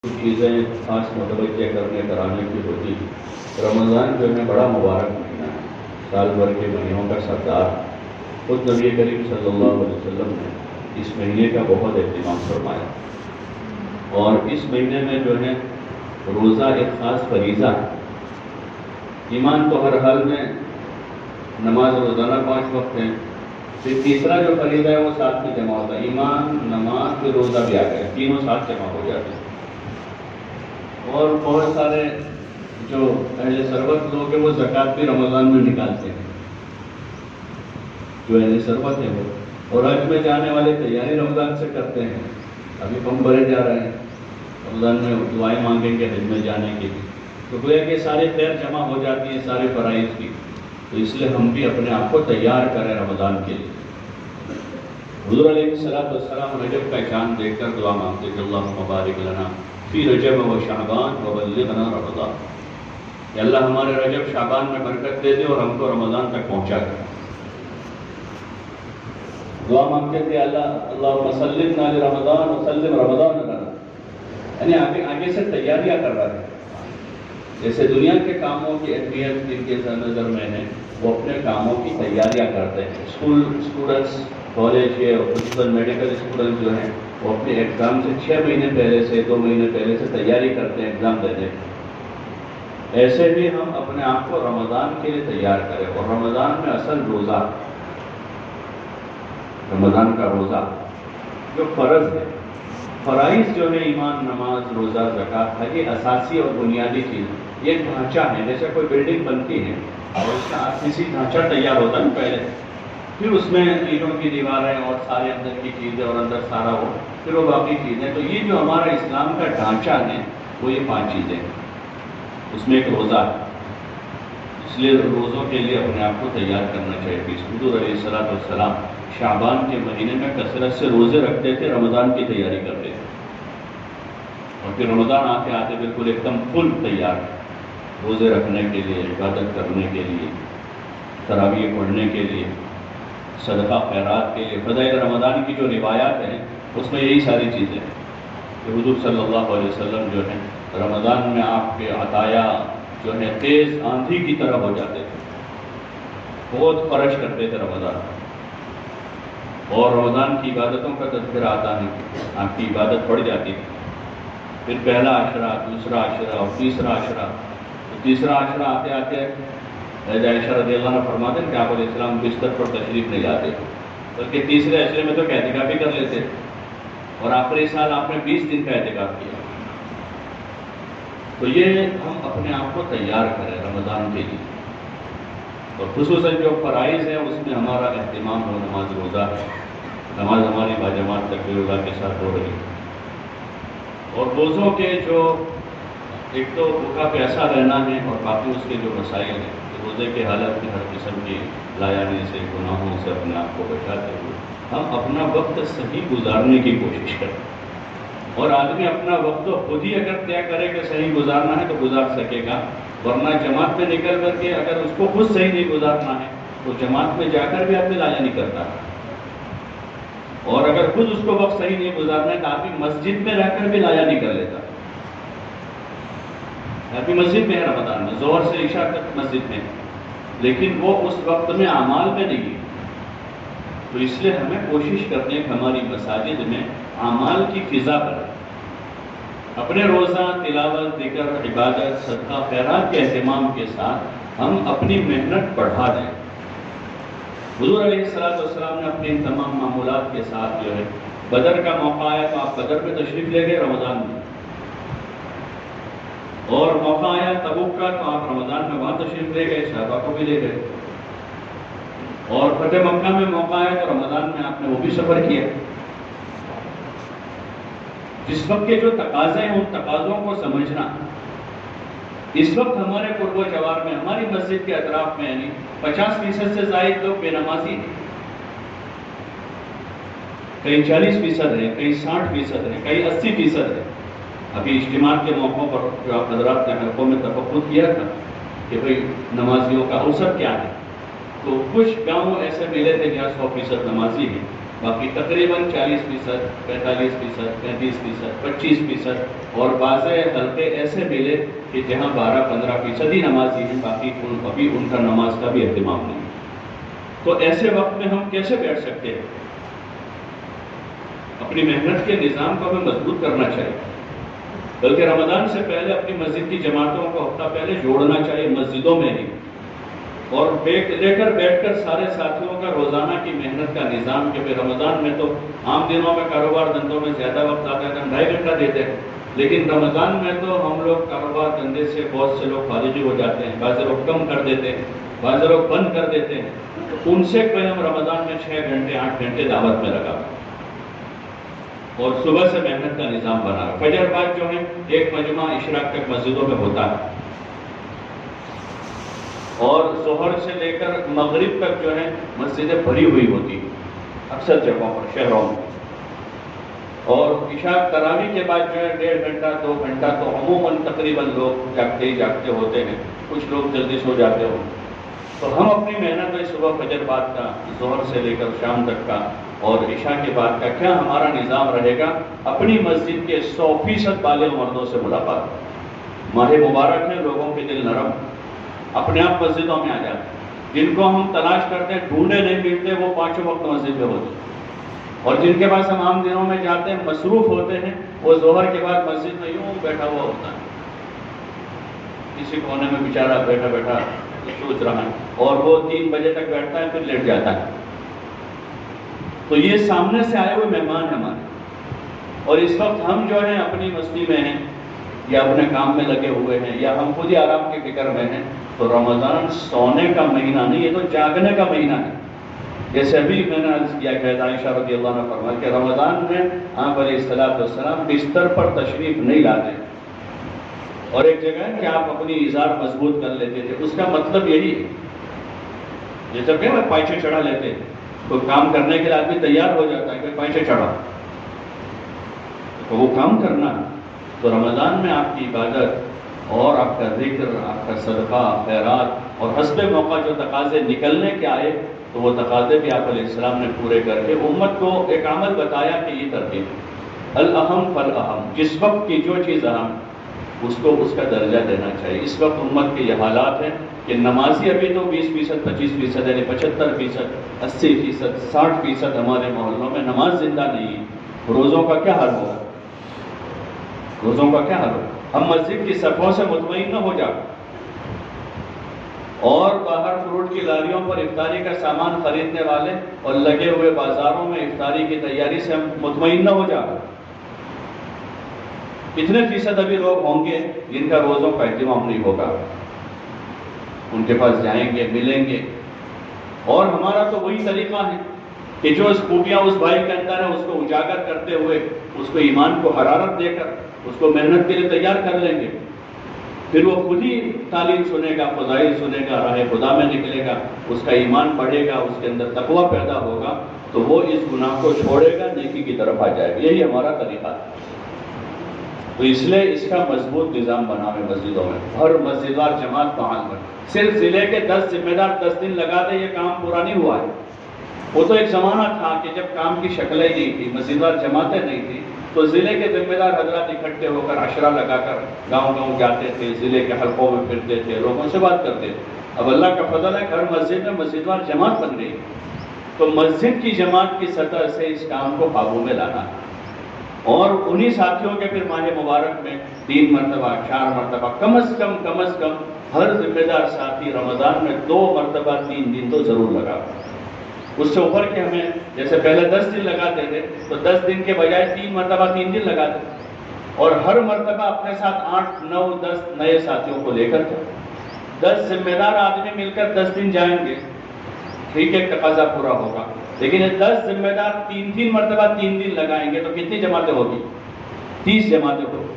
چیزیں خاص متوجہ کرنے کرانے کی ہوتی ہیں۔ رمضان جو ہے بڑا مبارک مہینہ ہے، سال بھر کے مہینوں کا سردار۔ خود نبی کریم صلی اللہ علیہ وسلم نے اس مہینے کا بہت اہتمام فرمایا، اور اس مہینے میں جو ہے روزہ ایک خاص فریضہ ہے۔ ایمان تو ہر حال میں نماز روزانہ 5 وقت ہے، پھر تیسرا جو فریضہ ہے وہ ساتھ میں جمع ہوتا ہے، ایمان نماز پھر روزہ بھی آ گئے، تینوں ساتھ جمع ہو جاتے ہیں۔ اور بہت سارے جو اہل ثروت لوگ ہیں وہ زکوٰۃ بھی رمضان میں نکالتے ہیں، جو اہل ثروت ہیں وہ، اور حج میں جانے والے تیاری رمضان سے کرتے ہیں۔ ابھی ہم بڑھے جا رہے ہیں، رمضان میں دعائیں مانگیں گے حج میں جانے کے لیے، تو گویا کہ سارے خیر جمع ہو جاتی ہیں سارے فرائض کی، تو اس لیے ہم بھی اپنے آپ کو تیار کریں رمضان کے لیے۔ حضور علیہ السلام رجب کا چاند دیکھ کر دعا مانگتے کہ اللہم بارک لنا فی رجب و شعبان وبلغنا رمضان، کہ اللہ ہمارے رجب شعبان میں برکت دے دے اور ہم کو رمضان تک پہنچا کر۔ دعا مانگتے تھے اللہم سلمنا لرمضان وسلم رمضان لنا، یعنی آگے سے تیاریاں کر رہے ہیں۔ جیسے دنیا کے کاموں کی اہمیت ان کے نظر میں ہے، وہ اپنے کاموں کی تیاریاں کرتے ہیں۔ اسٹوڈنٹس کالج کے اور خصوصاً میڈیکل اسٹوڈنٹس جو ہیں وہ اپنے ایگزام سے 6 مہینے پہلے سے 2 مہینے پہلے سے تیاری کرتے ہیں ایگزام دینے کی۔ ایسے بھی ہم اپنے آپ کو رمضان کے لیے تیار کریں، اور رمضان میں اصل روزہ، رمضان کا روزہ جو فرض ہے، فرائض جو ہے ایمان نماز روزہ زکوٰۃ ہے، یہ اساسی اور بنیادی چیز، یہ ڈھانچہ ہے۔ جیسے کوئی بلڈنگ بنتی ہے اور اس کا کسی ڈھانچہ تیار ہوتا ہے پہلے، پھر اس میں اینٹوں کی دیواریں اور سارے اندر کی چیزیں اور اندر سارا ہو، پھر وہ باقی چیزیں۔ تو یہ جو ہمارا اسلام کا ڈھانچہ ہے وہ یہ 5 چیزیں ہیں، اس میں ایک روزہ ہے۔ اس لیے روزوں کے لیے اپنے آپ کو تیار کرنا چاہیے۔ حضور علیہ السلام شعبان کے مہینے میں کثرت سے روزے رکھتے تھے، رمضان کی تیاری کرتے تھے، اور پھر رمضان آتے آتے بالکل ایک دم فل تیار، روزے رکھنے کے لیے، عبادت کرنے کے لیے، تراویح پڑھنے کے لیے، صدقہ خیرات کے لیے۔ فضائل رمضان کی جو روایات ہیں اس میں یہی ساری چیزیں ہیں کہ حضور صلی اللہ علیہ وسلم جو ہے رمضان میں آپ کے عطایا جو ہے تیز آندھی کی طرح ہو جاتے تھے، بہت فرش کرتے تھے رمضان، اور رمضان کی عبادتوں کا تذکرہ آتا ہے، آپ کی عبادت بڑھ جاتی تھی۔ پھر پہلا عشرہ، دوسرا عشرہ اور تیسرا عشرہ، تیسرا عشرہ آتے آتے عائشہ رضی اللہ عنہ فرماتے ہیں کہ آپ علیہ السلام بستر پر تشریف نہیں لاتے، بلکہ تیسرے عشرے میں تو اعتکاف بھی کر لیتے، اور آخری سال آپ نے 20 دن کا اعتکاف کیا۔ تو یہ ہم اپنے آپ کو تیار کریں رمضان کے لیے، اور خصوصاً جو فرائض ہیں اس میں ہمارا اہتمام ہو۔ نماز روزہ ہے، نماز ہماری باجماعت تکبیر اللہ کے ساتھ ہو رہی ہے، اور روزوں کے جو ایک تو بھوکا پیاسا رہنا ہے، اور باقی اس کے جو مسائل ہیں، روزے کے حالت میں ہر قسم کی لایانی سے، گناہوں سے اپنے آپ کو بچاتے ہوئے ہم اپنا وقت صحیح گزارنے کی کوشش کریں۔ اور آدمی اپنا وقت تو خود ہی اگر طے کرے کہ صحیح گزارنا ہے تو گزار سکے گا، ورنہ جماعت میں نکل کر کے اگر اس کو خود صحیح نہیں گزارنا ہے تو جماعت میں جا کر بھی آدمی لایا نہیں کرتا، اور اگر خود اس کو وقت صحیح نہیں گزارنا ہے تو آدمی مسجد میں رہ کر بھی لایا نہیں کر لیتا۔ ابھی مسجد میں ہے رمضان میں، ظہر سے عشاء تک مسجد میں، لیکن وہ اس وقت میں اعمال میں نہیں ہے۔ تو اس لیے ہمیں کوشش کرتے ہیں کہ ہماری مساجد میں اعمال کی فضا بنے، اپنے روزہ تلاوت ذکر عبادت صدقہ خیرات کے اہتمام کے ساتھ ہم اپنی محنت بڑھا دیں۔ حضور علیہ السلام نے اپنے ان تمام معمولات کے ساتھ جو ہے بدر کا موقع آیا تو آپ بدر میں تشریف لے گئے رمضان میں، اور موقع آیا تبوک کا تو آپ رمضان میں وہاں تشریف لے گئے، صحابہ کو بھی لے گئے، اور فتح مکہ میں موقع آیا تو رمضان میں آپ نے وہ بھی سفر کیا۔ جس وقت کے جو تقاضے ہیں ان تقاضوں کو سمجھنا۔ اس وقت ہمارے قرب و جوار میں، ہماری مسجد کے اطراف میں، یعنی 50% سے زائد لوگ بے نمازی ہیں، کئی 40% ہیں، کئی 60% ہیں، کئی 80% ہیں۔ ابھی اجتماع کے موقعوں پر جو آپ حضرات نے حلقوں میں تفقد کیا تھا کہ بھئی نمازیوں کا اوسط کیا ہے، تو کچھ گاؤں ایسے ملے تھے جہاں 100% نمازی ہیں، باقی تقریباً 40%، 45%، 35%، 25%، اور بعض حلقے ایسے ملے کہ جہاں 12-15% ہی نمازی ہیں، باقی ابھی ان کا نماز کا بھی اہتمام نہیں۔ تو ایسے وقت میں ہم کیسے بیٹھ سکتے ہیں؟ اپنی محنت کے نظام کو ہمیں مضبوط کرنا چاہیے، بلکہ رمضان سے پہلے اپنی مسجد کی جماعتوں کو ہفتہ پہلے جوڑنا چاہیے مسجدوں میں ہی، اور بیٹھ کر سارے ساتھیوں کا روزانہ کی محنت کا نظام، کہ رمضان میں تو عام دنوں میں کاروبار دھندوں میں زیادہ وقت آتا ہے، 2.5 گھنٹہ دیتے ہیں، لیکن رمضان میں تو ہم لوگ کاروبار دھندے سے بہت سے لوگ خارجی ہو جاتے ہیں، بعض لوگ کم کر دیتے ہیں، بعض لوگ بند کر دیتے ہیں، تو ان سے کوئی ہم رمضان میں 6 گھنٹے 8 گھنٹے دعوت میں لگا، اور صبح سے محنت کا نظام بنا رہا۔ فجر بعد جو ہے ایک مجمع اشراق تک مسجدوں میں ہوتا ہے، اور ظہر سے لے کر مغرب تک جو ہے مسجدیں بھری ہوئی ہوتی ہیں اکثر جگہوں پر شہروں میں، اور عشاء تراویح کے بعد جو ہے 1.5 گھنٹہ 2 گھنٹہ تو عموماً تقریباً لوگ جاگتے ہی جاگتے ہوتے ہیں، کچھ لوگ جلدی سو جاتے ہوں۔ تو ہم اپنی محنت میں صبح فجر بعد کا، ظہر سے لے کر شام تک کا، اور عشاء کے بعد کا کیا ہمارا نظام رہے گا؟ اپنی مسجد کے 100% بالغ مردوں سے ملاقات۔ ماہ مبارک ہے، لوگوں کے دل نرم، اپنے آپ مسجدوں میں آ جاتے ہیں، جن کو ہم تلاش کرتے ہیں ڈھونڈے نہیں ملتے، وہ 5 وقت مسجد میں ہوتے ہیں، اور جن کے پاس ہم عام دنوں میں جاتے ہیں مصروف ہوتے ہیں، وہ ظہر کے بعد مسجد میں یوں بیٹھا ہوا ہوتا ہے، کسی کونے میں بیچارہ بیٹھا بیٹھا سوچ رہا ہے، اور وہ 3 بجے تک بیٹھتا ہے پھر لیٹ جاتا ہے۔ تو یہ سامنے سے آئے ہوئے مہمان ہیں ہمارے، اور اس وقت ہم جو ہیں اپنی مستی میں ہیں، یا اپنے کام میں لگے ہوئے ہیں، یا ہم خود ہی آرام کی فکر میں ہیں۔ تو رمضان سونے کا مہینہ نہیں، یہ تو جاگنے کا مہینہ ہے۔ جیسے ابھی میں نے عرض کیا کہ عائشہ رضی اللہ عنہ فرمایا کہ رمضان میں آپ علیہ السلام بستر پر تشریف نہیں لاتے، اور ایک جگہ ہے کہ آپ اپنی ازار مضبوط کر لیتے تھے، اس کا مطلب یہی ہے، جیسے کہ وہ پائچے چڑھا لیتے، کوئی کام کرنے کے لیے آدمی تیار ہو جاتا ہے کہ پائچے چڑھا، تو وہ کام کرنا۔ تو رمضان میں آپ کی عبادت اور آپ کا ذکر، آپ کا صدقہ، خیرات، اور حسب موقع جو تقاضے نکلنے کے آئے، تو وہ تقاضے بھی آپ علیہ السلام نے پورے کر کے امت کو ایک عمل بتایا کہ یہ ترتیب، الاہم فالاہم، جس وقت کی جو چیز اہم اس کو اس کا درجہ دینا چاہیے۔ اس وقت امت کے یہ حالات ہیں کہ نمازی ابھی تو 20%، 25%، یعنی 75%، 80%، 60% ہمارے محلوں میں نماز زندہ نہیں ہے۔ روزوں کا کیا حال ہوگا؟ روزوں کا کیا حال ہوگا؟ ہم مسجد کی صفوں سے مطمئن نہ ہو جائیں، اور باہر فروٹ کی لاریوں پر افطاری کا سامان خریدنے والے اور لگے ہوئے بازاروں میں افطاری کی تیاری سے ہم مطمئن نہ ہو جائیں۔ کتنے فیصد ابھی لوگ ہوں گے جن کا روزوں کا اہتمام نہیں ہوگا؟ ان کے پاس جائیں گے، ملیں گے، اور ہمارا تو وہی طریقہ ہے کہ جو خوبیاں اس بھائی کے اندر ہیں اس کو اجاگر کرتے ہوئے، اس کو ایمان کو حرارت دے کر اس کو محنت کے لیے تیار کر لیں گے، پھر وہ خود ہی تعلیم سنے گا، فضائل سنے گا، راہ خدا میں نکلے گا، اس کا ایمان بڑھے گا، اس کے اندر تقویٰ پیدا ہوگا، تو وہ اس گناہ کو چھوڑے گا، نیکی کی طرف آ جائے گا۔ یہی ہمارا طریقہ ہے۔ تو اس لیے اس کا مضبوط نظام بنا ہے مسجدوں میں، ہر مسجدوار جماعت بحال کر، صرف ضلع کے 10 ذمہ دار 10 دن لگا دے، یہ کام پورا نہیں ہوا ہے۔ وہ تو ایک زمانہ تھا کہ جب کام کی شکلیں نہیں تھی، مسجدوار جماعتیں نہیں تھی، تو ضلع کے ذمہ دار حضرات اکٹھے ہو کر عشرہ لگا کر گاؤں گاؤں جاتے تھے، ضلع کے حلقوں میں پھرتے تھے، لوگوں سے بات کرتے تھے۔ اب اللہ کا فضل ہے، ہر مسجد میں مسجدوار جماعت بن گئی، تو مسجد کی جماعت کی سطح سے اس کام کو قابو میں لانا ہے، اور انہی ساتھیوں کے پھر ماہ مبارک میں 3 مرتبہ 4 مرتبہ کم از کم ہر ذمہ دار ساتھی رمضان میں 2 مرتبہ 3 دن تو ضرور لگا۔ اس سے اوپر کے ہمیں جیسے پہلے 10 دن لگاتے تھے، تو 10 دن کے بجائے 3 مرتبہ 3 دن لگاتے، اور ہر مرتبہ اپنے ساتھ 8، 9، 10 نئے ساتھیوں کو لے کر کے 10 ذمہ دار آدمی مل کر 10 دن جائیں گے، ٹھیک ہے، تقاضا پورا ہوگا، لیکن یہ 10 ذمہ دار 3 مرتبہ 3 دن لگائیں گے تو کتنی جماعتیں ہوگی؟ 30 جماعتیں ہوگی،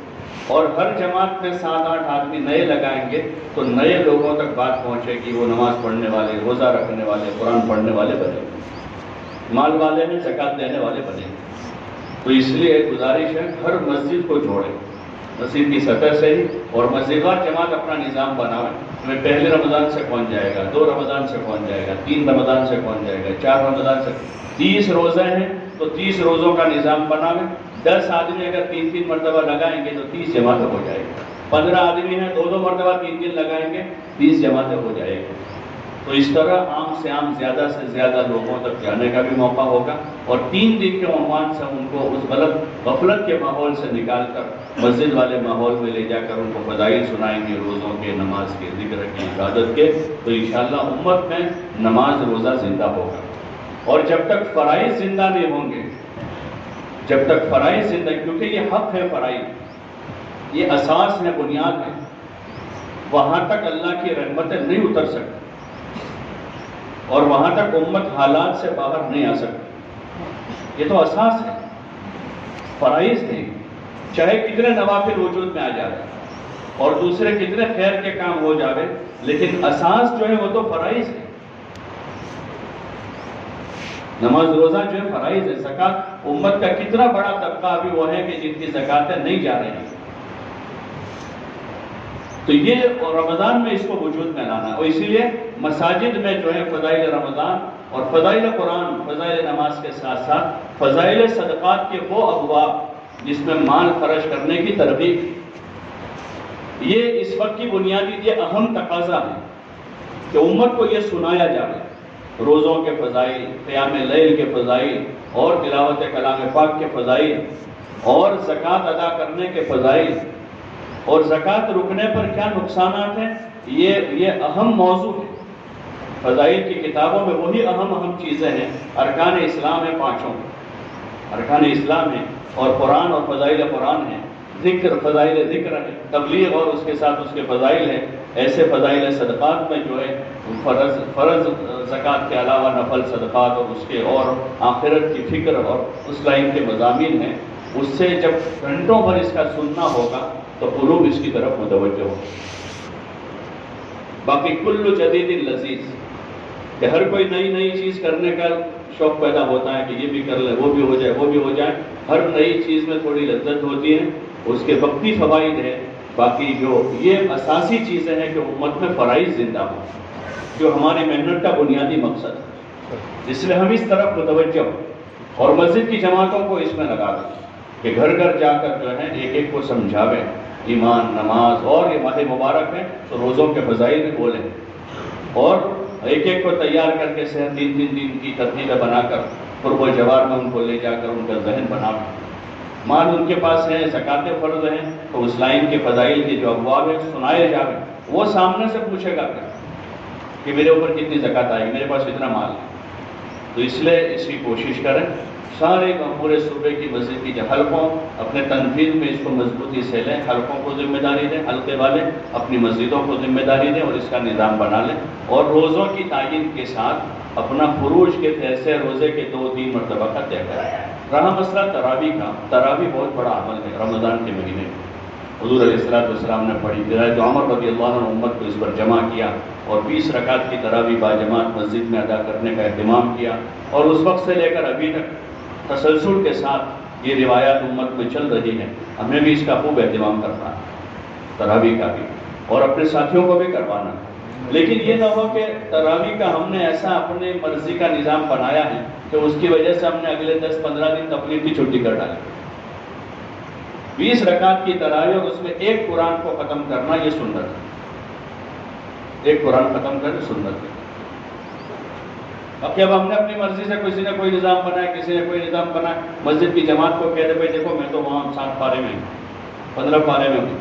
اور ہر جماعت میں 7-8 آدمی نئے لگائیں گے، تو نئے لوگوں تک بات پہنچے گی، وہ نماز پڑھنے والے، روزہ رکھنے والے، قرآن پڑھنے والے بنے گے، مال والے ہیں، زکوٰۃ دینے والے بنے گے۔ تو اس لیے گزارش ہے ہر مسجد کو جوڑے، مسجد کی سطح سے ہی، اور مسجدوار جماعت اپنا نظام بناوے، ہمیں پہلے رمضان سے کون جائے گا، 2 رمضان سے کون جائے گا، 3 رمضان سے کون جائے گا، 4 رمضان سے، 30 روزے ہیں تو 30 روزوں کا نظام بناویں. 10 آدمی اگر 3 مرتبہ لگائیں گے تو 30 جماعتیں ہو جائے گی. 15 آدمی ہیں 2 مرتبہ 3 لگائیں گے 30 جماعتیں ہو جائے گی. تو اس طرح عام سے عام زیادہ سے زیادہ لوگوں تک جانے کا بھی موقع ہوگا، اور 3 دن کے عنوان سے ان کو اس غفلت کے ماحول سے نکال کر مسجد والے ماحول میں لے جا کر ان کو فضائل سنائیں گے، روزوں کے، نماز کے، ذکر کی، عبادت کے. تو انشاءاللہ امت میں نماز روزہ زندہ ہوگا. اور جب تک فرائض زندہ نہیں ہوں گے، جب تک فرائض زندہ، کیونکہ یہ حق ہے، فرائض یہ اساس ہے، بنیاد ہے، وہاں تک اللہ کی رحمتیں نہیں اتر سکتی اور وہاں تک امت حالات سے باہر نہیں آ سکتی. یہ تو اساس ہے، فرائض ہیں. چاہے کتنے نوافل وجود میں آ جائے اور دوسرے کتنے خیر کے کام ہو جاوے، لیکن اساس جو ہے وہ تو فرائض ہے. نماز روزہ جو ہے فرائض ہے. زکوٰۃ، امت کا کتنا بڑا طبقہ ابھی وہ ہے کہ جن کی زکوٰتیں نہیں جا رہی ہیں. تو یہ رمضان میں اس کو وجود میں لانا، اور اسی لیے مساجد میں جو ہے فضائل رمضان اور فضائل قرآن، فضائل نماز کے ساتھ ساتھ فضائل صدقات کے وہ ابواب جس میں مال خرچ کرنے کی ترغیب، یہ اس وقت کی بنیادی یہ اہم تقاضا ہے کہ امت کو یہ سنایا جائے. روزوں کے فضائل، قیام لیل کے فضائل، اور تلاوت کلام پاک کے فضائل، اور زکوٰۃ ادا کرنے کے فضائل، اور زکوٰۃ رکنے پر کیا نقصانات ہیں، یہ اہم موضوع ہے. فضائل کی کتابوں میں وہی اہم چیزیں ہیں. ارکان اسلام ہیں 5، ارکان اسلام ہیں، اور قرآن اور فضائل قرآن ہیں. ذکر، فضائل ذکر ہے، تبلیغ اور اس کے ساتھ اس کے فضائل ہیں. ایسے فضائل صدقات میں جو ہے فرض زکوٰۃ کے علاوہ نفل صدقات اور اس کے اور آخرت کی فکر اور اس لائن کے مضامین ہیں. اس سے جب گھنٹوں بھر اس کا سننا ہوگا تو قلوب اس کی طرف متوجہ ہو. باقی کل جدید لذیذ، کہ ہر کوئی نئی چیز کرنے کا شوق پیدا ہوتا ہے کہ یہ بھی کر لیں، وہ بھی ہو جائے، وہ بھی ہو جائے. ہر نئی چیز میں تھوڑی لذت ہوتی ہے، اس کے وقتی فوائد ہیں. باقی جو یہ اساسی چیزیں ہیں کہ امت میں فرائض زندہ ہو، جو ہماری محنت کا بنیادی مقصد ہے. اس لیے ہم اس طرف متوجہ ہوں اور مسجد کی جماعتوں کو اس میں لگا دیں کہ گھر گھر جا کر جو ہے ایک کو سمجھاویں ایمان، نماز، اور یہ ماہ مبارک ہے تو روزوں کے فضائل بھی بولیں، اور ایک کو تیار کر کے 3 دن کی ترتیبیں بنا کر قرب و جوار میں ان کو لے جا کر ان کا ذہن بناویں. مال ان کے پاس ہے، زکوٰۃ فرض ہیں، تو اس لائن کے فضائل کے جو ابواب ہیں سنائے جاویں. وہ سامنے سے پوچھے گا کہ میرے اوپر کتنی زکوٰۃ آئی، میرے پاس اتنا مال ہے. تو اس لیے اس کی کوشش کریں. سارے پورے صوبے کی مسجد کی حلقوں اپنے تنفیذ میں اس کو مضبوطی سے لیں. حلقوں کو ذمہ داری دیں، حلقے والے اپنی مسجدوں کو ذمہ داری دیں اور اس کا نظام بنا لیں. اور روزوں کی تعین کے ساتھ اپنا فروج کے ایسے روزے کے 2-3 مرتبہ کا طے کریں. رہا مسئلہ تراویح کا، تراویح بہت بڑا عمل ہے رمضان کے مہینے میں. حضور علیہ السلام نے پڑھی، حضرت عمر رضی اللہ عنہ امت کو اس پر جمع کیا اور 20 رکعت کی تراویح باجماعت مسجد میں ادا کرنے کا اہتمام کیا. اور اس وقت سے لے کر ابھی تک تسلسل کے ساتھ یہ روایات امت میں چل رہی ہیں. ہمیں بھی اس کا خوب اہتمام کرنا ہے، تراویح کا بھی، اور اپنے ساتھیوں کو بھی کروانا. لیکن یہ نہ ہو کہ تراویح کا ہم نے ایسا اپنے مرضی کا نظام بنایا ہے کہ اس کی وجہ سے ہم نے اگلے 10-15 دن تبلیغ کی چھٹی کر ڈالی. 20 رکعت کی تراویح اور اس میں ایک قرآن کو ختم کرنا، یہ سنت ہے. ایک قرآن ختم کرنا سنت ہے. اب ہم نے اپنی مرضی سے کسی نے کوئی نظام بنایا، کسی نے کوئی نظام بنایا، مسجد کی جماعت کو کہہ دے بھائی دیکھو میں تو وہاں 7 پارے میں 15 پارے میں ہوں،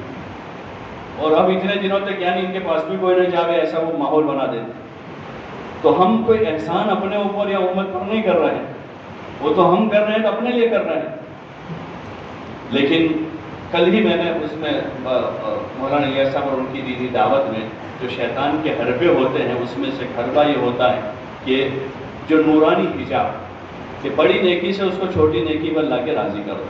اور اب اتنے دنوں تک یعنی ان کے پاس بھی کوئی نہیں جاوے، ایسا وہ ماحول بنا دیتے. تو ہم کوئی احسان اپنے اوپر یا امت پر نہیں کر رہے ہیں، وہ تو ہم کر رہے ہیں تو اپنے لیے کر رہے ہیں. لیکن کل ہی میں نے اس میں مولانا الیاس صاحب اور ان کی دی دعوت میں جو شیطان کے حربے ہوتے ہیں اس میں سے حربہ یہ ہوتا ہے کہ جو نورانی حجاب کہ بڑی نیکی سے اس کو چھوٹی نیکی پر لا کے راضی کرو.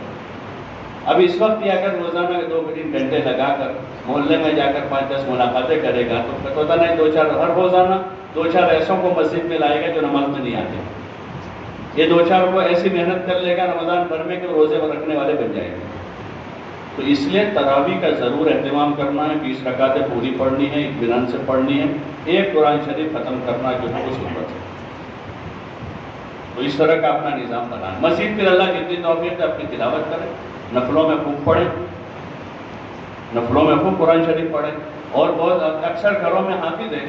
اب اس وقت یہ اگر روزانہ 2-3 گھنٹے لگا کر محلے میں جا کر 5-10 ملاقاتیں کرے گا تو پتہ نہیں 2-4 ہر روزانہ 2-4 ایسوں کو مسجد میں لائے گا جو نماز میں نہیں آتے. یہ 2-4 کو ایسی محنت کر لے گا رمضان بھر میں کہ روزے میں رکھنے والے بن جائیں گے. تو اس لیے تراویح کا ضرور اہتمام کرنا ہے. 20 رکعتیں پوری پڑھنی ہے، اطمینان سے پڑھنی ہے. ایک قرآن شریف ختم کرنا جو ہے وہ سنت ہے. تو اس طرح کا اپنا نظام بنائیں. مسجد پھر اللہ جتنی توفیق ہے اپنی تلاوت کریں, نفلوں میں خوب پڑھیں, نفلوں میں خوب قرآن شریف پڑھیں. اور بہت اکثر گھروں میں حافظ ہیں,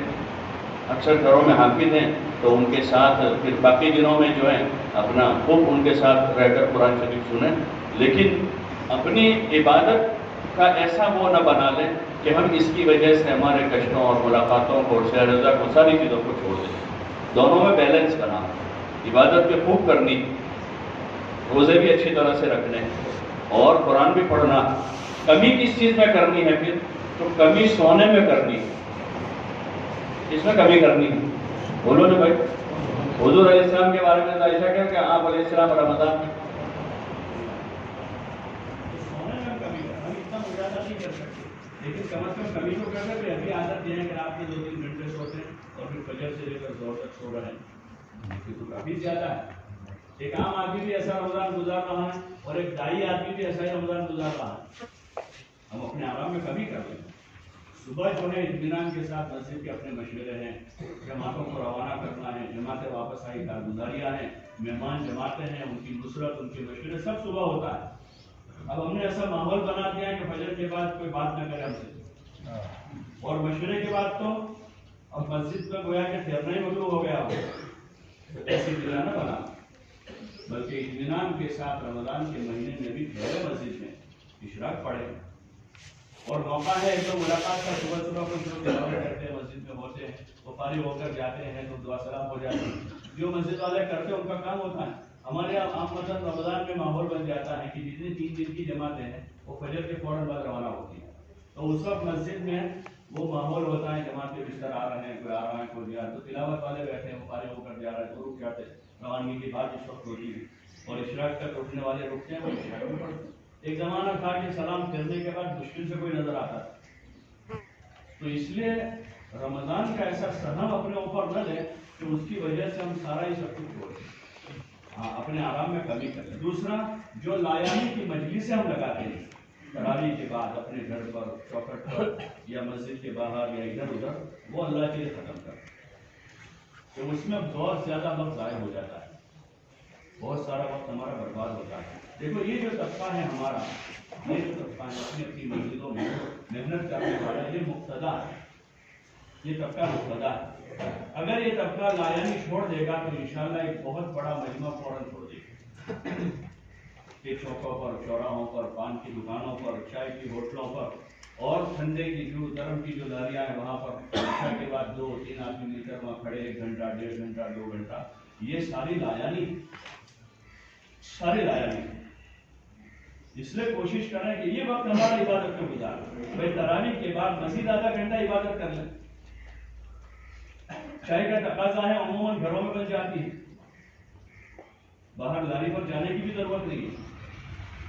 اکثر گھروں میں حافظ ہیں, تو ان کے ساتھ پھر باقی دنوں میں جو ہے اپنا خوب ان کے ساتھ رہ کر قرآن شریف سنیں. لیکن اپنی عبادت کا ایسا وہ نہ بنا لیں کہ ہم اس کی وجہ سے ہمارے کشتوں اور ملاقاتوں کو اور سیر رضا کو ساری چیزوں کو چھوڑ دیں. دونوں میں بیلنس کرنا, عبادت بھی خوب کرنی, روزے بھی اچھی طرح سے رکھنے, اور قرآن بھی پڑھنا. کمی کس چیز میں کرنی ہے پھر؟ تو کمی سونے میں کرنی ہے. اس میں کمی کرنی ہے. بولو نا بھائی. حضور علیہ السلام کے بارے میں عائشہ کیا کہ آپ علیہ السلام رمضان میں سونے میں کمی کرنا, ہم اتنا مجاہدہ نہیں کر سکتے, لیکن کم از کم کمی تو کر سکتے. ابھی عادت یہ ہے کہ رات میں 2-3 گھنٹے سوتے ہیں اور پھر فجر سے لے کر زور تک سو رہے ہیں, تو کافی زیادہ ہے. ایک عام آدمی بھی ایسا رمضان گزار رہا ہے اور ایک دائی آدمی بھی ایسا ہی رمضان گزار رہا ہے. ہم اپنے آرام میں کمی کر لیں. صبح جو ہے اطمینان کے ساتھ مسجد کے اپنے مشورے ہیں, جماعتوں کو روانہ کرنا ہے, جماعتیں واپس آئی, کارگزاریاں ہیں, مہمان جماعتیں ہیں, ان کی نصرت, ان کے مشورے سب صبح ہوتا ہے. اب ہم نے ایسا ماحول بنا دیا ہے کہ فجر کے بعد کوئی بات نہ کرے ہم سے, اور مشورے کے بعد تو اب مسجد میں گویا کہ ٹھہرنا ہی مطلوب ہو گیا ہو. ایسی طرح نہ بنا, بلکہ اطمینان کے ساتھ رمضان کے مہینے میں بھی ٹھہرے مسجد میں, اشراق پڑھے. اور موقع ہے ایک تو ملاقات کا, صبح صبح کو جو تلاوت کرتے ہیں مسجد میں ہوتے ہیں, وہ فارغ ہو کر جاتے ہیں تو دعا سلام ہو جاتے ہیں. جو مسجد والے کرتے ہیں ان کا کام ہوتا ہے. ہمارے یہاں عام مثلاً رمضان میں ماحول بن جاتا ہے کہ جتنی 3 دن کی جماعتیں ہیں وہ فجر کے فوراً بعد روانہ ہوتی ہیں, تو اس وقت مسجد میں وہ ماحول ہوتا ہے, جماعت کے بستر آ رہے ہیں, کوئی آ رہا ہے, کوئی جا رہا ہے, تو تلاوت والے بیٹھے ہیں, وہ فارغ ہو کر جا رہے ہیں, تو رک جاتے ہیں. روانگی کی بات اس وقت ہوتی ہے, اور اشراق تک اٹھنے والے رکتے ہیں, وہ اشراق میں پڑھتے ہیں. ایک زمانہ تھا کہ سلام پھیرنے کے بعد مشکل سے کوئی نظر آتا تھا. تو اس لیے رمضان کا ایسا سہم اپنے اوپر نہ لے کہ اس کی وجہ سے ہم سارا ہی سب کچھ چھوڑ دیں. ہاں, اپنے آرام میں کمی کریں. دوسرا, جو لایانی کی مجلسیں ہم لگاتے ہیں تراویح کے بعد اپنے گھر پر, چوکھٹ پر, یا مسجد کے باہر, یا ادھر ادھر, وہ اللہ کے لیے ختم کر, کہ اس میں بہت زیادہ وقت ضائع ہو جاتا ہے, بہت سارا وقت ہمارا برباد ہوتا ہے. دیکھو یہ جو طبقہ ہے ہمارا, یہ جو طبقہ ہے اپنی اپنی مسجدوں میں محنت کرنے والا, یہ مقتدا ہے, یہ طبقہ مقتدا ہے. اگر یہ طبقہ لایانی چھوڑ دے گا تو انشاءاللہ ایک بہت بڑا مجمع فوراً چھوڑ دے گا. کہ چوکوں پر, چوراہوں پر, پان کی دکانوں پر, چائے کی ہوٹلوں پر, اور ٹھنڈے کی جو گرم کی جو لاریاں ہیں وہاں پر عشاء کے بعد 2-3 آدمی مل کر وہاں کھڑے 1 گھنٹہ, 1.5 گھنٹہ, 2 گھنٹہ, یہ ساری لایانی, ساری لایانی. اس لیے کوشش کریں کہ یہ وقت ہمارا عبادت میں گزاریں. بھائی تراویح کے بعد مزید آدھا گھنٹہ عبادت کر لیں. چائے کا تقاضا ہے, عموماً گھروں میں بن جاتی ہے, باہر لاری پر جانے کی بھی ضرورت نہیں ہے.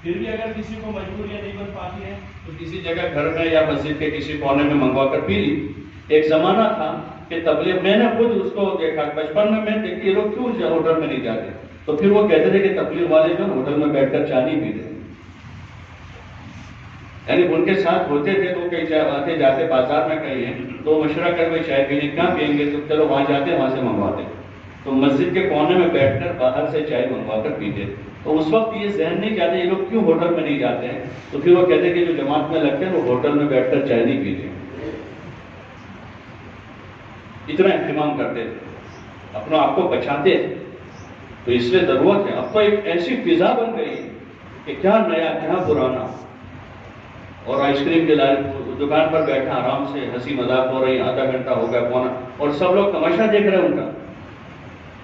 پھر بھی اگر کسی کو مجبوریاں نہیں بن پاتی ہیں تو کسی جگہ گھر میں یا مسجد کے کسی کونے میں منگوا کر پی لی. ایک زمانہ تھا کہ تبلیغ, میں نے خود اس کو دیکھا بچپن میں دیکھتی, یہ لوگ کیوں ہوٹل میں نہیں جاتے, تو پھر وہ کہتے تھے کہ تبلیغ والے جو ہوٹل میں بیٹھ کر چائے نہیں پیتے, یعنی ان کے ساتھ ہوتے تھے تو کہیں آتے جاتے بازار میں کہیں ہیں تو مشورہ کر کے چائے پینے کہاں پئیں گے, تو چلو وہاں جاتے ہیں, وہاں سے منگواتے. تو مسجد کے کونے میں بیٹھ کر باہر سے چائے منگوا کر پیتے. تو اس وقت یہ ذہن نہیں جاتے یہ لوگ کیوں ہوٹل میں نہیں جاتے ہیں, تو پھر وہ کہتے ہیں کہ جو جماعت میں لگتے ہیں وہ ہوٹل میں بیٹھ کر چائے نہیں پیتے. اتنا اہتمام کرتے تھے, اپنا آپ کو بچاتے تھے. تو اس لیے ضرورت ہے, اب تو ایک ایسی فضا بن گئی کہ کیا نیا کیا پرانا, اور آئس کریم کے دکان پر بیٹھا آرام سے ہنسی مذاق ہو رہی, آدھا گھنٹہ ہو گیا پونا, اور سب لوگ تماشا دیکھ رہے ہیں ان کا.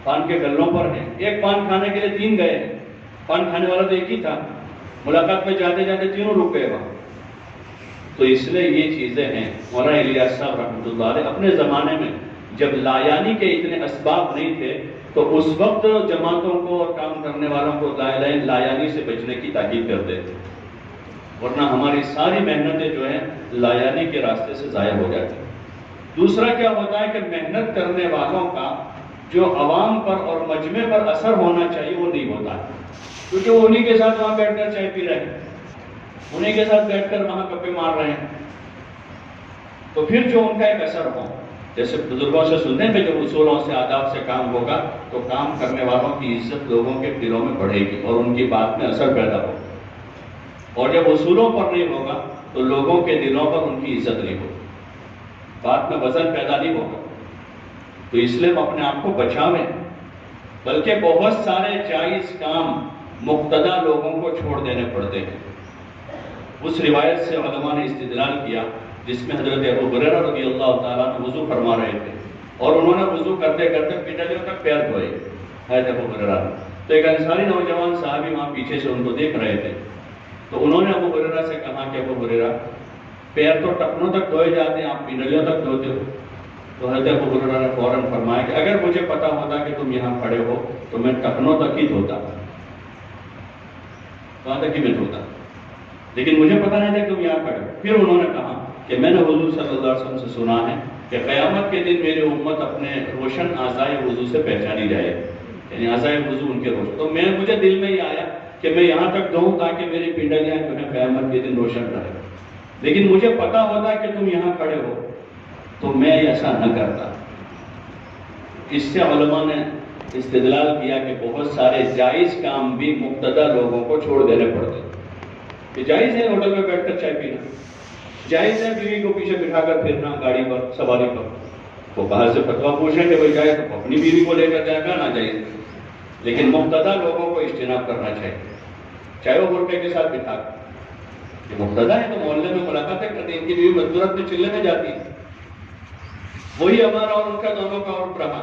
پان کے گلوں پر ہیں, ایک پان کھانے کے لیے 3 گئے, پان کھانے والا تو ایک ہی تھا, ملاقات میں جاتے جاتے تینوں رک گئے وہاں. تو اس لیے یہ چیزیں ہیں. مولانا الیاس صاحب رحمۃ اللہ علیہ اپنے زمانے میں جب لایانی کے اتنے اسباب نہیں تھے تو اس وقت جماعتوں کو اور کام کرنے والوں کو لایانی سے بچنے کی تاکید کرتے تھے, ورنہ ہماری ساری محنتیں جو ہیں لایانی کے راستے سے ضائع ہو جاتی ہیں. دوسرا کیا ہوتا ہے کہ محنت کرنے والوں کا جو عوام پر اور مجمع پر اثر ہونا چاہیے وہ نہیں ہوتا ہے, کیونکہ وہ انہی کے ساتھ وہاں بیٹھ کر چائے پی رہے ہیں, انہی کے ساتھ بیٹھ کر وہاں گپے مار رہے ہیں. تو پھر جو ان کا ایک اثر ہو, جیسے بزرگوں سے سنتے ہیں کہ جب اصولوں سے آداب سے کام ہوگا تو کام کرنے والوں کی عزت لوگوں کے دلوں میں بڑھے گی اور ان کی بات میں اثر پیدا ہوگا، اور جب اصولوں پر نہیں ہوگا تو لوگوں کے دلوں پر ان کی عزت نہیں ہوگی، بات میں وزن پیدا نہیں ہوگا۔ تو اس لیے ہم اپنے آپ کو بچاویں، بلکہ بہت سارے جائز کام مقتدی لوگوں کو چھوڑ دینے پڑتے ہیں۔ اس روایت سے علماء نے استدلال کیا جس میں حضرت ابو ہریرہ رضی اللہ تعالیٰ عنہ وضو فرما رہے تھے اور انہوں نے وضو کرتے کرتے پنڈلیوں تک پیر دھوئے، حضرت ابو ہریرہ۔ تو ایک انصاری نوجوان صحابی وہاں پیچھے سے ان کو دیکھ رہے تھے، تو انہوں نے ابو ہریرہ سے کہا کہ ابو ہریرہ، پیر تو ٹخنوں تک دھوئے جاتے ہیں، آپ پنڈلیوں تک دھوتے ہو؟ تو حضرت ابو ہریرہ نے فوراً فرمایا کہ اگر مجھے پتا ہوتا کہ تم یہاں کھڑے ہو تو میں ٹخنوں تک ہی دھوتا، وہاں تک ہی میں دھوتا، لیکن مجھے پتا نہیں تھا کہ تم یہاں کھڑے ہو۔ پھر انہوں نے کہا کہ میں نے حضور صلی اللہ علیہ وسلم سے سنا ہے کہ قیامت کے دن میری امت اپنے روشن اعضائے وضو سے پہچانی جائے، یعنی اعضائے وضو ان کے روشن۔ تو مجھے دل میں یہ آیا کہ میں یہاں تک دھوؤں تاکہ میری پنڈلیاں جو ہے قیامت کے دن روشن رہے، لیکن مجھے پتا ہوتا کہ تم یہاں کھڑے ہو تو میں ایسا نہ کرتا۔ اس سے علماء نے استدلال کیا کہ بہت سارے جائز کام بھی مقتدی لوگوں کو چھوڑ دینے پڑتے، کہ جائز ہے ہوٹل میں بیٹھ کر چائے پینا، جائز ہے بیوی کو پیچھے بٹھا کر پھرنا گاڑی پر سواری پر، وہ باہر سے فتویٰ پوچھیں کہ بھائی جائز تو اپنی بیوی کو لے کر جائے گا، نہ جائز، لیکن مقتدی لوگوں کو اجتناب کرنا چاہیے، چاہے وہ برقعے کے ساتھ بٹھا کر، یہ مقتدی ہے تو محلے میں ملاقاتیں کرتے ہیں، ان کی بیوی مزدورت میں چلنے میں جاتی ہے، وہی ہمارا اور ان کا دونوں کا عرف رہا،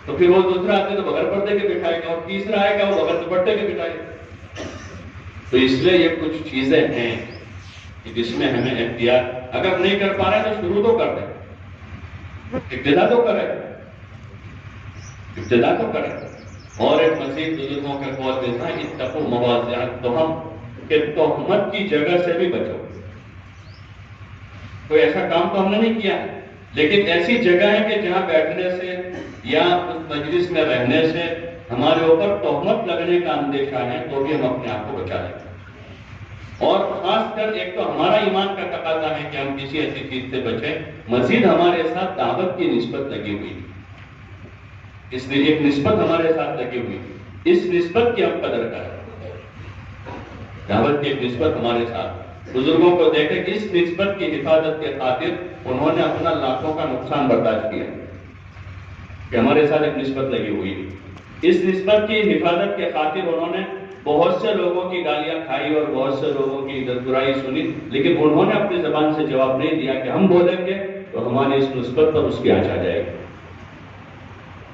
تو پھر وہ دوسرا آتے تو بغیر پردے کے بٹھائے گا اور تیسرا آئے گا وہ بغیر دوپٹے کے بٹھائے گا۔ تو اس لیے یہ کچھ چیزیں ہیں کہ جس میں ہمیں احتیاط، اگر نہیں کر پا رہے تو شروع تو کر دیں، ابتدا تو کریں، ابتدا تو کریں۔ اور ایک مزید بزرگوں کے قول دیتا ہے اتقوا مواضع التہم، کہ تہمت کی جگہ سے بھی بچو۔ کوئی ایسا کام تو ہم نے نہیں کیا، لیکن ایسی جگہ ہے کہ جہاں بیٹھنے سے یا اس مجلس میں رہنے سے ہمارے اوپر تہمت لگنے کا اندیشہ ہے تو بھی ہم اپنے آپ کو بچا لیں۔ اور خاص کر ایک تو ہمارا ایمان کا تقاضا ہے کہ ہم کسی ایسی چیز سے بچیں، مزید ہمارے ساتھ دعوت کی نسبت لگی ہوئی، اس لیے ایک نسبت ہمارے ساتھ لگی ہوئی، اس نسبت کی ہم قدر کریں، دعوت کی ایک نسبت ہمارے ساتھ۔ بزرگوں کو دیکھیں کہ اس نسبت کی حفاظت کے خاطر انہوں نے اپنا لاکھوں کا نقصان برداشت کیا کہ ہمارے ساتھ ایک نسبت لگی ہوئی، اس نسبت کی حفاظت کے خاطر انہوں نے بہت سے لوگوں کی گالیاں کھائی اور بہت سے لوگوں کی برائی سنی، لیکن انہوں نے اپنی زبان سے جواب نہیں دیا کہ ہم بولیں گے تو ہماری اس نسبت پر اس کی آنچ آ جائے گی۔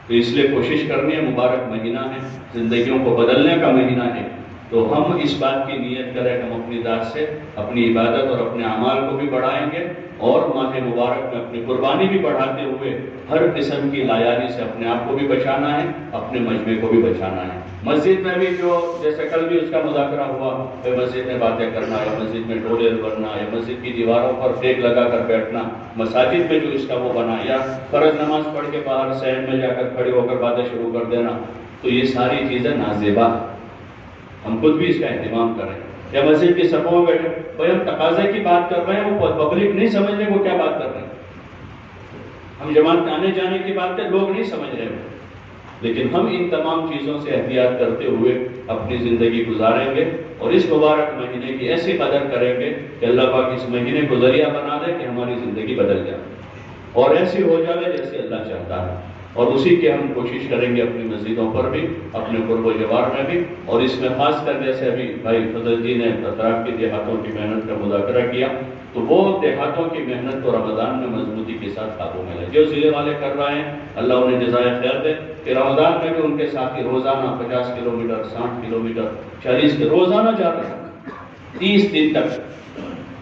تو اس لیے کوشش کرنی ہے، مبارک مہینہ ہے، زندگیوں کو بدلنے کا مہینہ ہے، تو ہم اس بات کی نیت کریں کہ ہم اپنی ذات سے اپنی عبادت اور اپنے اعمال کو بھی بڑھائیں گے، اور ماہ مبارک میں اپنی قربانی بھی بڑھاتے ہوئے ہر قسم کی لایاری سے اپنے آپ کو بھی بچانا ہے، اپنے مجمع کو بھی بچانا ہے۔ مسجد میں بھی جو جیسے کل بھی اس کا مذاکرہ ہوا کہ مسجد میں باتیں کرنا یا مسجد میں ڈولے بننا یا مسجد کی دیواروں پر ٹیک لگا کر بیٹھنا، مساجد میں جو اس کا وہ بنا، یا فرض نماز پڑھ کے باہر سینڈ میں جا کر کھڑے ہو کر باتیں شروع کر دینا، تو یہ ساری چیزیں نازیبا ہیں، ہم خود بھی اس کا اہتمام کریں۔ یا مسجد کی صفوں میں بیٹھے، بھائی ہم تقاضے کی بات کر رہے ہیں، وہ پبلک نہیں سمجھ رہے وہ کیا بات کر رہے ہیں، ہم جماعت میں آنے جانے کی بات کریں، لوگ نہیں سمجھ رہے، لیکن ہم ان تمام چیزوں سے احتیاط کرتے ہوئے اپنی زندگی گزاریں گے اور اس مبارک مہینے کی ایسی قدر کریں گے کہ اللہ پاک اس مہینے کو ذریعہ بنا دے کہ ہماری زندگی بدل جائے اور ایسی ہو جائے جیسے اللہ چاہتا ہے، اور اسی کی ہم کوشش کریں گے اپنی مسجدوں پر بھی، اپنے قرب و جوار میں بھی، اور اس میں خاص کر جیسے ابھی بھائی فضل جی نے اطراف کے دیہاتوں کی محنت کا مذاکرہ کیا، تو وہ دیہاتوں کی محنت کو رمضان میں مضبوطی کے ساتھ قابو میں لائے۔ جو ضلع والے کر رہے ہیں اللہ انہیں جزائے خیر دے کہ رمضان میں بھی ان کے ساتھی روزانہ 50 کلومیٹر 60 کلومیٹر 40 روزانہ جا رہے ہیں 30 دن تک۔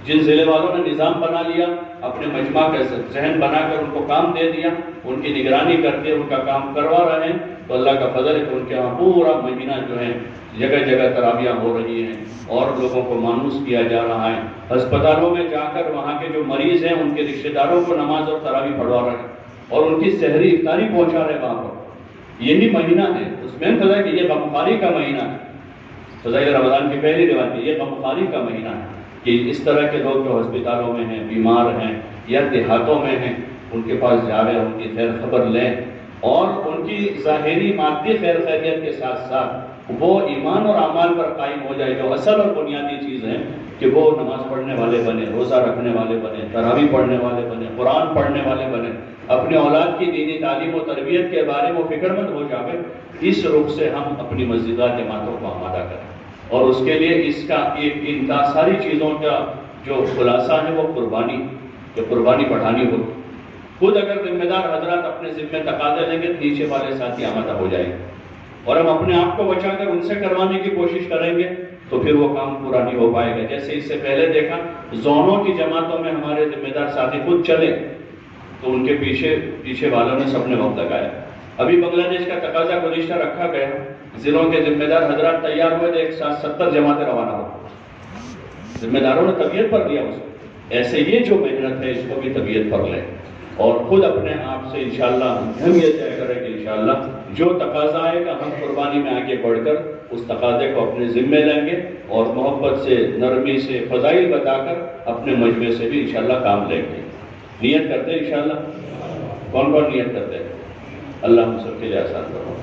جن ضلع والوں نے نظام بنا لیا، اپنے مجمع کا ذہن بنا کر ان کو کام دے دیا، ان کی نگرانی کر کے ان کا کام کروا رہے ہیں، تو اللہ کا فضل ہے کہ ان کے یہاں پورا مہینہ جو ہے جگہ جگہ تراویحیں ہو رہی ہیں اور لوگوں کو مانوس کیا جا رہا ہے۔ ہسپتالوں میں جا کر وہاں کے جو مریض ہیں ان کے رشتہ داروں کو نماز اور تراویح پڑھوا رہے ہیں اور ان کی سحری افطاری پہنچا رہے ہیں وہاں پر۔ یہی مہینہ ہے، اس میں فضل ہے کہ یہ غمخواری کا مہینہ ہے، فضائل رمضان کی پہلی روایت ہے، یہ غمخواری کا مہینہ ہے، کہ اس طرح کے لوگ جو ہسپتالوں میں ہیں، بیمار ہیں یا دیہاتوں میں ہیں، ان کے پاس جاویں، ان کی خیر خبر لیں، اور ان کی ظاہری مادی خیر خیریت کے ساتھ ساتھ وہ ایمان اور اعمال پر قائم ہو جائے، جو اصل اور بنیادی چیز ہے کہ وہ نماز پڑھنے والے بنے، روزہ رکھنے والے بنے، تراویح پڑھنے والے بنے، قرآن پڑھنے والے بنے، اپنے اولاد کی دینی تعلیم و تربیت کے بارے میں فکر مند ہو جائے۔ اس رخ سے ہم اپنی مسجدات جماعتوں کو آمادہ کریں، اور اس کے لیے اس کا ان ساری چیزوں کا جو خلاصہ ہے وہ قربانی بڑھانی ہوگی۔ خود اگر ذمہ دار حضرات اپنے ذمہ تقاضے لیں گے، نیچے والے ساتھی آمادہ ہو جائیں گے، اور ہم اپنے آپ کو بچا کر ان سے کروانے کی کوشش کریں گے تو پھر وہ کام پورا نہیں ہو پائے گا۔ جیسے اس سے پہلے دیکھا، زونوں کی جماعتوں میں ہمارے ذمہ دار ساتھی خود چلے تو ان کے پیچھے والوں نے سب نے وقت لگایا۔ ابھی بنگلہ دیش کا تقاضا گزشتہ رکھا گیا، ضلعوں کے ذمہ دار حضرات تیار ہوئے تو ایک ساتھ 70 جماعتیں روانہ ہو، ذمہ داروں نے طبیعت پر لیا اس کو۔ ایسے یہ جو محنت ہے اس کو بھی طبیعت پر لیں، اور خود اپنے آپ سے انشاءاللہ ہم یہ طے کریں کہ انشاءاللہ جو تقاضا آئے گا ہم قربانی میں آگے بڑھ کر اس تقاضے کو اپنے ذمے لیں گے، اور محبت سے، نرمی سے، فضائل بتا کر اپنے مجمع سے بھی انشاءاللہ کام لیں گے۔ نیت کرتے ہیں انشاءاللہ؟ کون کون نیت کرتے ہیں؟ اللہ ہم سب کے لیے آسان کرو۔